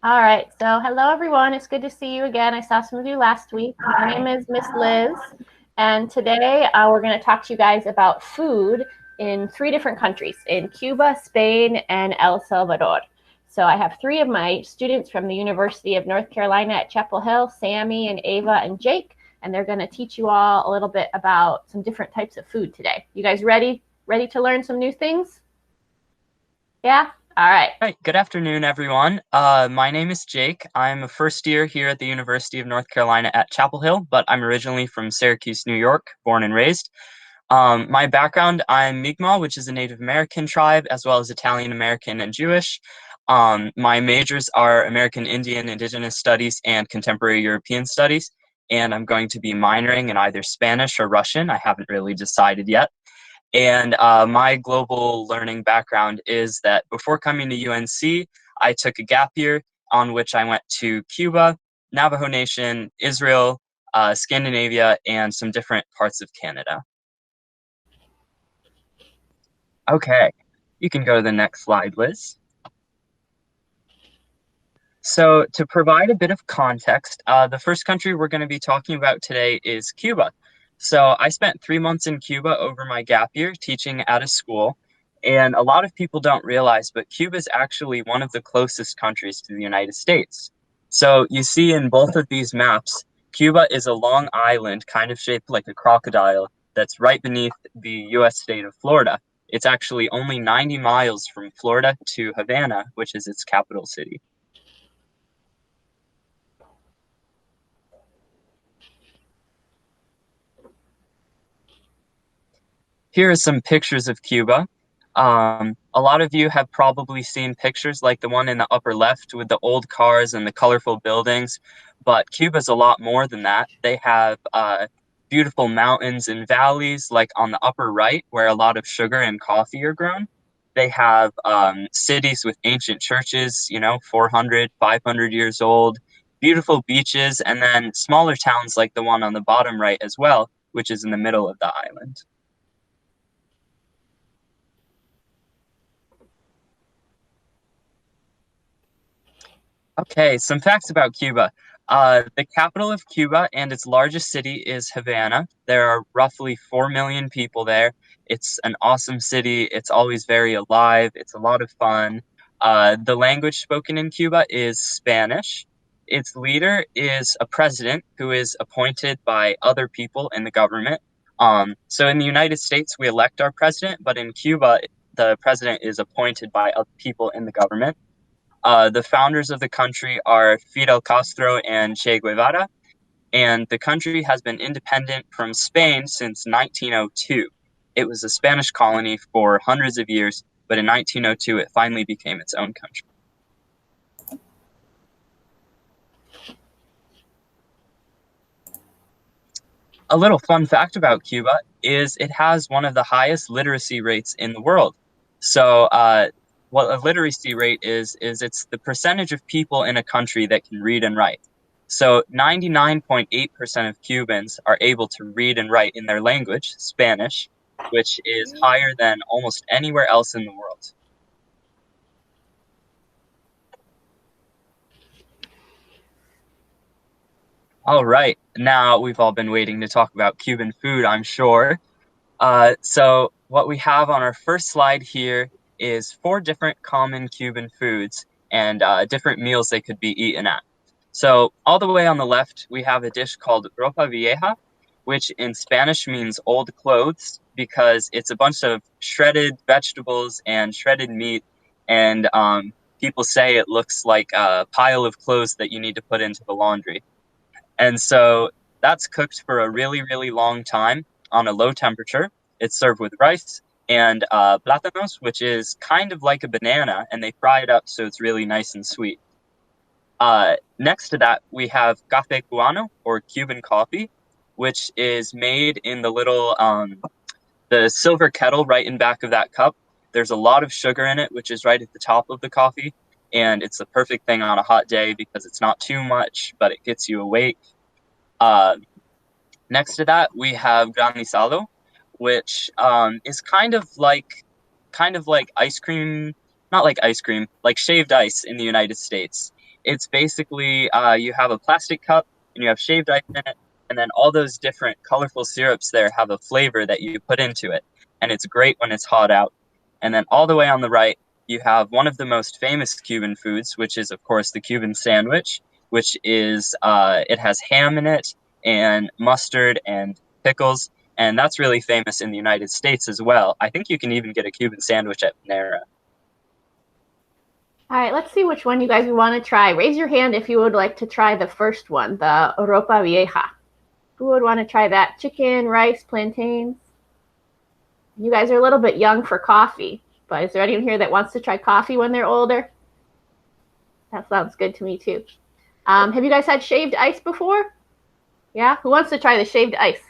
All right, so hello everyone. It's good to see you again. I saw some of you last week. My name is Miss Liz, and today we're going to talk to you guys about food in three different countries in Cuba, Spain, and El Salvador. So I have three of my students from the University of North Carolina at Chapel Hill, Sammy and Ava and Jake, and they're going to teach you all a little bit about some different types of food today. You guys ready? Ready to learn some new things? Yeah? All right. Hi, good afternoon, everyone. My name is Jake. I'm a first year here at the University of North Carolina at Chapel Hill, but I'm originally from Syracuse, New York, born and raised. My background, I'm Mi'kmaq, which is a Native American tribe, as well as Italian American and Jewish. My majors are American Indian, Indigenous Studies, and Contemporary European Studies, and I'm going to be minoring in either Spanish or Russian. I haven't really decided yet. And my global learning background is that before coming to UNC, I took a gap year on which I went to Cuba, Navajo Nation, Israel, Scandinavia, and some different parts of Canada. Okay, you can go to the next slide, Liz. So, to provide a bit of context, the first country we're going to be talking about today is Cuba. So, I spent 3 months in Cuba over my gap year teaching at a school. And a lot of people don't realize, but Cuba is actually one of the closest countries to the United States. So, you see in both of these maps, Cuba is a long island, kind of shaped like a crocodile, that's right beneath the US state of Florida. It's actually only 90 miles from Florida to Havana, which is its capital city. Here are some pictures of Cuba. A lot of you have probably seen pictures like the one in the upper left with the old cars and the colorful buildings, but Cuba's a lot more than that. They have beautiful mountains and valleys, like on the upper right, where a lot of sugar and coffee are grown. They have cities with ancient churches, 400, 500 years old, beautiful beaches, and then smaller towns like the one on the bottom right as well, which is in the middle of the island. Okay, some facts about Cuba. The capital of Cuba and its largest city is Havana. There are roughly 4 million people there. It's an awesome city. It's always very alive. It's a lot of fun. The language spoken in Cuba is Spanish. Its leader is a president who is appointed by other people in the government. So in the United States, we elect our president, but in Cuba, the president is appointed by other people in the government. The founders of the country are Fidel Castro and Che Guevara, and the country has been independent from Spain since 1902. It was a Spanish colony for hundreds of years, but in 1902 it finally became its own country. A little fun fact about Cuba is it has one of the highest literacy rates in the world. So, what a literacy rate is it's the percentage of people in a country that can read and write. So, 99.8% of Cubans are able to read and write in their language, Spanish, which is higher than almost anywhere else in the world. All right, now we've all been waiting to talk about Cuban food, I'm sure. So what we have on our first slide here is four different common Cuban foods and different meals they could be eaten at. So all the way on the left, we have a dish called ropa vieja, which in Spanish means old clothes because it's a bunch of shredded vegetables and shredded meat, and people say it looks like a pile of clothes that you need to put into the laundry. And so that's cooked for a really, really long time on a low temperature. It's served with rice and plátanos, which is kind of like a banana, and they fry it up so it's really nice and sweet. Next to that, we have café cubano, or Cuban coffee, which is made in the silver kettle right in back of that cup. There's a lot of sugar in it, which is right at the top of the coffee, and it's the perfect thing on a hot day because it's not too much, but it gets you awake. Uh, Next to that, we have granizado, which is kind of like ice cream, not like ice cream, like shaved ice in the United States. it's basically you have a plastic cup and you have shaved ice in it, and then all those different colorful syrups there have a flavor that you put into it, and it's great when it's hot out. And then all the way on the right, you have one of the most famous Cuban foods, which is, of course, the Cuban sandwich, which is it has ham in it and mustard and pickles, and that's really famous in the United States as well. I think you can even get a Cuban sandwich at Panera. All right, let's see which one you guys would want to try. Raise your hand if you would like to try the first one, the ropa vieja. Who would want to try that? Chicken, rice, plantains? You guys are a little bit young for coffee, but is there anyone here that wants to try coffee when they're older? That sounds good to me too. Have you guys had shaved ice before? Yeah? Who wants to try the shaved ice?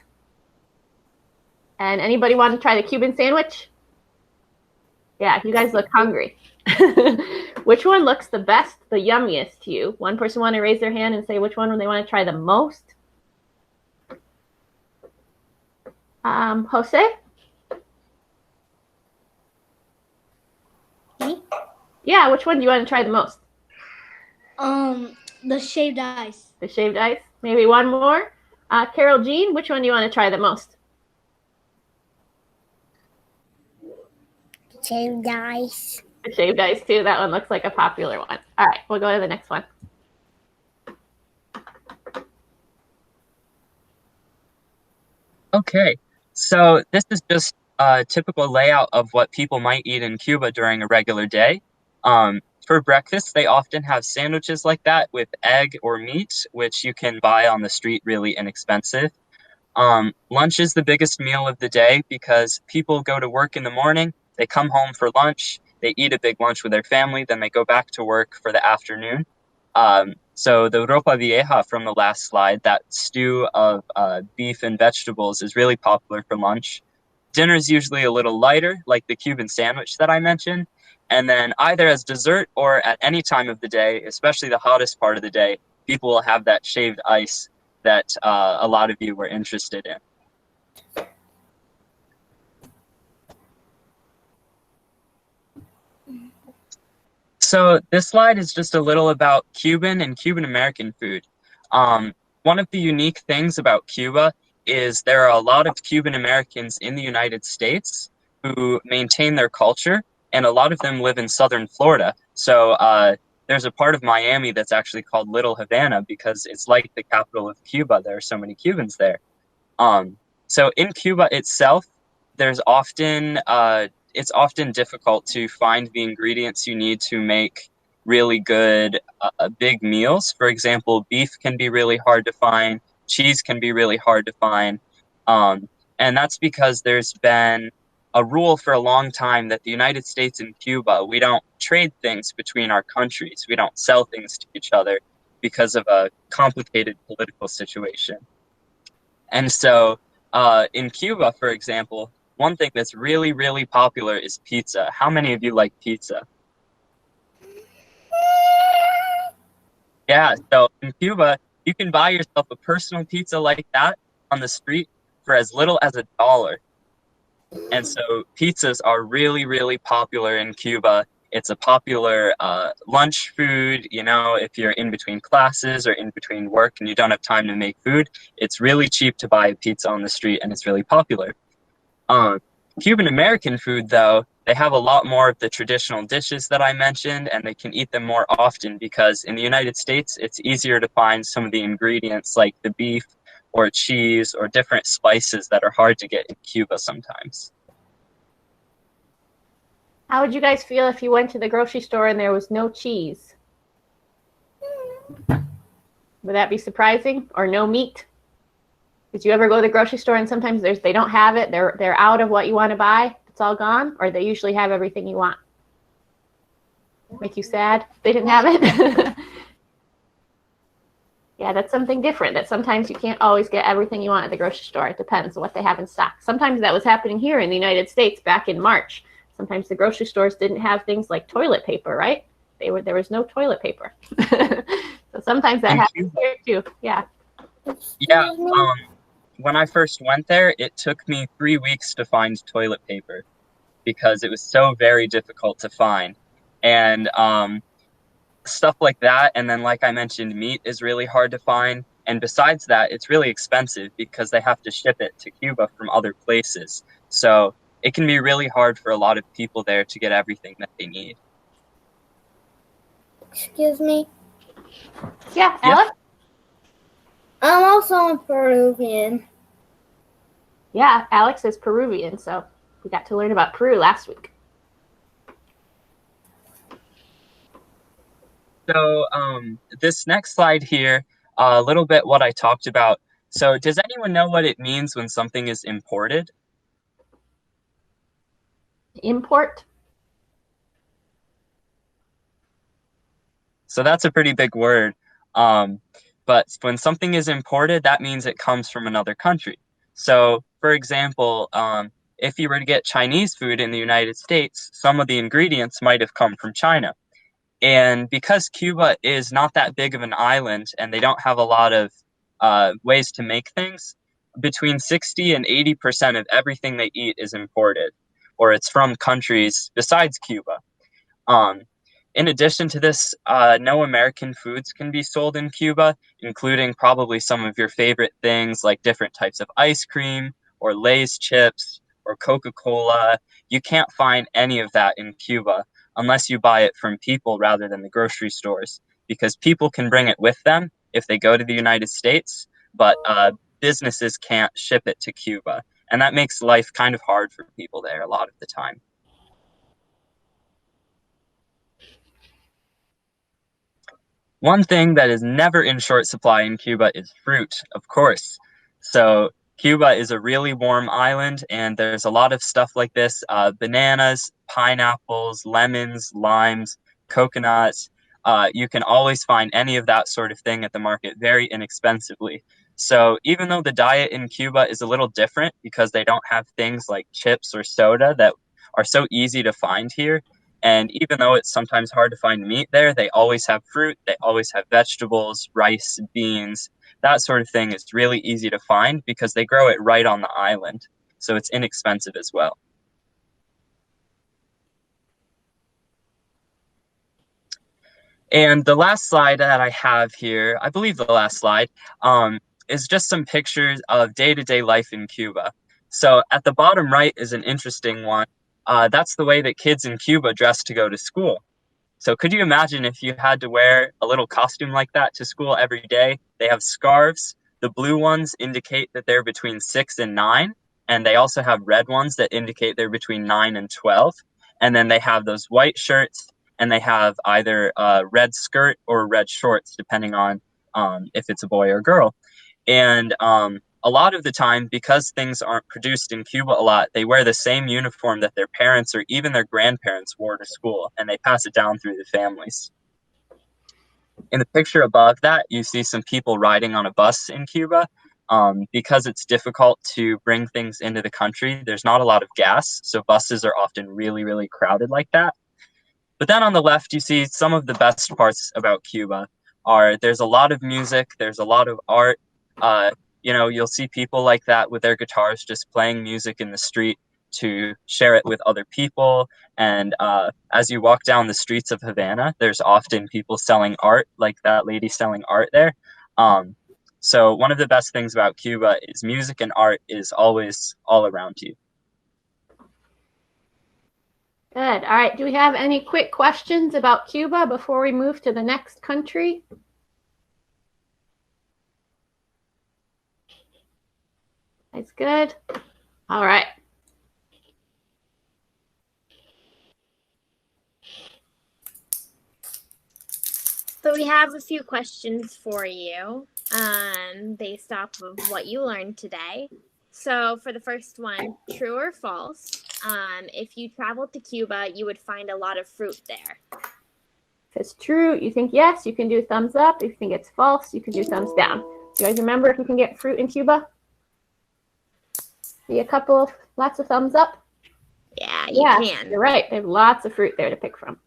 And anybody want to try the Cuban sandwich? Yeah, you guys look hungry. Which one looks the best, the yummiest to you? One person want to raise their hand and say which one they want to try the most? Jose? Me? Yeah, which one do you want to try the most? The shaved ice. The shaved ice? Maybe one more? Carol Jean, which one do you want to try the most? Shaved ice. The shaved ice too. That one looks like a popular one. All right, we'll go to the next one. Okay, so this is just a typical layout of what people might eat in Cuba during a regular day. For breakfast, they often have sandwiches like that with egg or meat, which you can buy on the street really inexpensive. Lunch is the biggest meal of the day because people go to work in the morning, they come home for lunch, they eat a big lunch with their family, then they go back to work for the afternoon. So the ropa vieja from the last slide, that stew of beef and vegetables, is really popular for lunch. Dinner is usually a little lighter, like the Cuban sandwich that I mentioned. And then either as dessert or at any time of the day, especially the hottest part of the day, people will have that shaved ice that a lot of you were interested in. So this slide is just a little about Cuban and Cuban American food. One of the unique things about Cuba is there are a lot of Cuban Americans in the United States who maintain their culture, and a lot of them live in southern Florida. So there's a part of Miami that's actually called Little Havana because it's like the capital of Cuba. There are so many Cubans there. So in Cuba itself, there's often it's often difficult to find the ingredients you need to make really good big meals. For example, beef can be really hard to find, cheese can be really hard to find, and that's because there's been a rule for a long time that the United States and Cuba, we don't trade things between our countries. We don't sell things to each other because of a complicated political situation. And so in Cuba, for example, one thing that's really, really popular is pizza. How many of you like pizza? Yeah, so in Cuba, you can buy yourself a personal pizza like that on the street for as little as $1. And so pizzas are really, really popular in Cuba. It's a popular lunch food. You know, if you're in between classes or in between work and you don't have time to make food, it's really cheap to buy a pizza on the street, and it's really popular. Cuban American food, though, they have a lot more of the traditional dishes that I mentioned, and they can eat them more often because in the United States, it's easier to find some of the ingredients like the beef or cheese or different spices that are hard to get in Cuba sometimes. How would you guys feel if you went to the grocery store and there was no cheese? Would that be surprising? Or no meat? Did you ever go to the grocery store and sometimes they don't have it, they're out of what you want to buy, it's all gone, or they usually have everything you want? Make you sad they didn't have it? Yeah, that's something different, that sometimes you can't always get everything you want at the grocery store. It depends on what they have in stock. Sometimes that was happening here in the United States back in March. Sometimes the grocery stores didn't have things like toilet paper, right? There was no toilet paper. So sometimes that happens here too. Yeah. Yeah. When I first went there, it took me 3 weeks to find toilet paper because it was so very difficult to find. And stuff like that. And then, like I mentioned, meat is really hard to find. And besides that, it's really expensive because they have to ship it to Cuba from other places. So it can be really hard for a lot of people there to get everything that they need. Excuse me. Yeah, Alex? I'm also a Peruvian. Yeah, Alex is Peruvian, so we got to learn about Peru last week. So this next slide here, a little bit what I talked about. So does anyone know what it means when something is imported? Import? So that's a pretty big word. But when something is imported, that means it comes from another country. So, for example, if you were to get Chinese food in the United States, some of the ingredients might have come from China. And because Cuba is not that big of an island and they don't have a lot of ways to make things, between 60 and 80% of everything they eat is imported, or it's from countries besides Cuba. Um, in addition to this, no American foods can be sold in Cuba, including probably some of your favorite things like different types of ice cream or Lay's chips or Coca-Cola. You can't find any of that in Cuba unless you buy it from people rather than the grocery stores, because people can bring it with them if they go to the United States, but businesses can't ship it to Cuba. And that makes life kind of hard for people there a lot of the time. One thing that is never in short supply in Cuba is fruit, of course. So Cuba is a really warm island, and there's a lot of stuff like this, bananas, pineapples, lemons, limes, coconuts. You can always find any of that sort of thing at the market very inexpensively. So even though the diet in Cuba is a little different because they don't have things like chips or soda that are so easy to find here, and even though it's sometimes hard to find meat there, they always have fruit, they always have vegetables, rice, beans, that sort of thing is really easy to find because they grow it right on the island. So it's inexpensive as well. And the last slide that I have here, I believe the last slide, is just some pictures of day-to-day life in Cuba. So at the bottom right is an interesting one. That's the way that kids in Cuba dress to go to school. So could you imagine if you had to wear a little costume like that to school every day? They have scarves. The blue ones indicate that they're between 6 and 9. And they also have red ones that indicate they're between 9 and 12. And then they have those white shirts, and they have either a red skirt or red shorts, depending on if it's a boy or girl. And a lot of the time, because things aren't produced in Cuba a lot, they wear the same uniform that their parents or even their grandparents wore to school, and they pass it down through the families. In the picture above that, you see some people riding on a bus in Cuba. Because it's difficult to bring things into the country, there's not a lot of gas, so buses are often really, really crowded like that. But then on the left, you see some of the best parts about Cuba are there's a lot of music, there's a lot of art. You'll see people like that with their guitars just playing music in the street to share it with other people. And as you walk down the streets of Havana, there's often people selling art, like that lady selling art there. So one of the best things about Cuba is music and art is always all around you. Good. All right. Do we have any quick questions about Cuba before we move to the next country? That's good. All right. So we have a few questions for you based off of what you learned today. So for the first one, true or false, if you traveled to Cuba, you would find a lot of fruit there. If it's true, you think yes, you can do thumbs up. If you think it's false, you can do thumbs down. You guys remember if you can get fruit in Cuba? See lots of thumbs up? Yeah, you can. You're right. They have lots of fruit there to pick from.